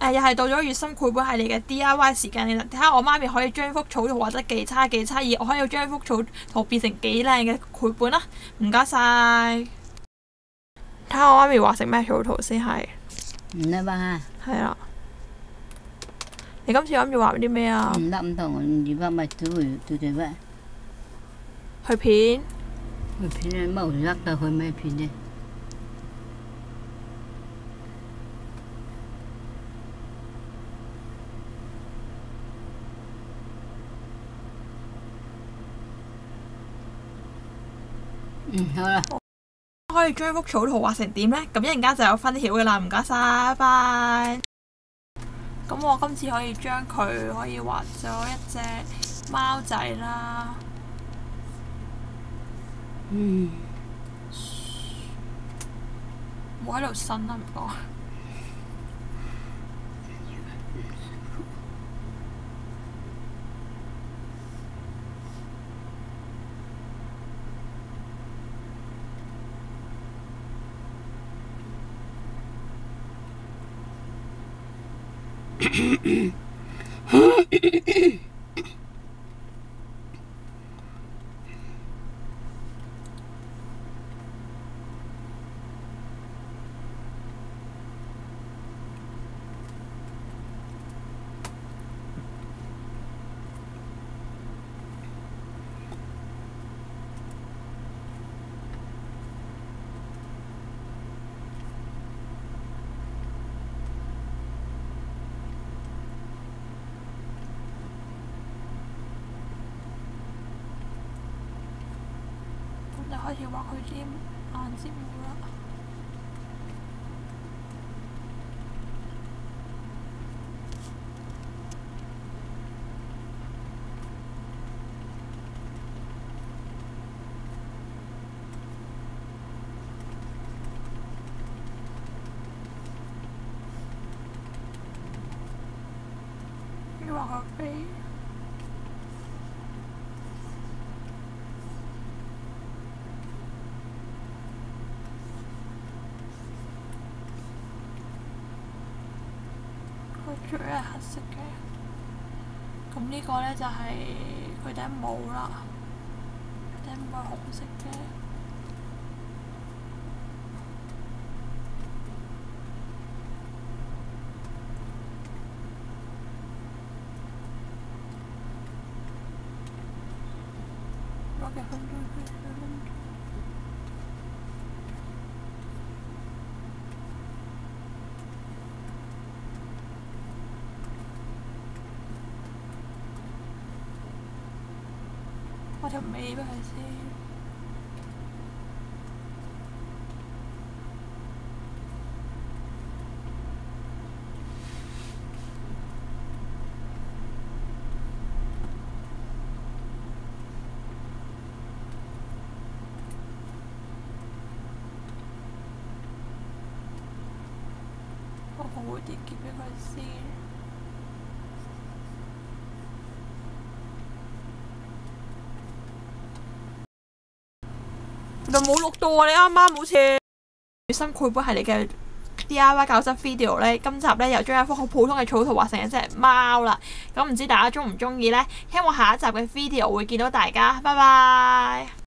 又係到咗月心繪本系列嘅 DIY 時間啦！睇下我媽咪可以將幅草圖畫得幾差，而我可以將幅草圖變成幾靚嘅繪本啦！唔該晒。睇下我媽咪畫成咩草圖先係。唔得吧？係啊。你今次諗住畫啲咩啊？唔得唔同，你爸咪對咩？去片。去片啊！冇甩到去咩片啫？好啦。可以將幅草圖畫成點呢？咁一陣間就有分曉噶啦，唔該晒，拜拜。咁我今次可以將佢可以畫咗一隻貓仔啦。唔好喺度呻啦，唔該。就開始畫佢啲眼睫毛啦。要畫個鼻。佢嘴係黑色嘅，咁呢個呢，就係佢頂帽啦，頂帽係紅色嘅。攞幾分鐘佢？畫條尾俾佢先。畫個蝴蝶結俾佢先。就冇錄到啊！你啱啱好似月心繪本系列嘅 DIY 教室 video 呢，今集呢又將一幅好普通嘅草圖畫成一隻貓啦。咁唔知大家鍾唔鍾意呢？希望下一集嘅 video 會見到大家，拜拜。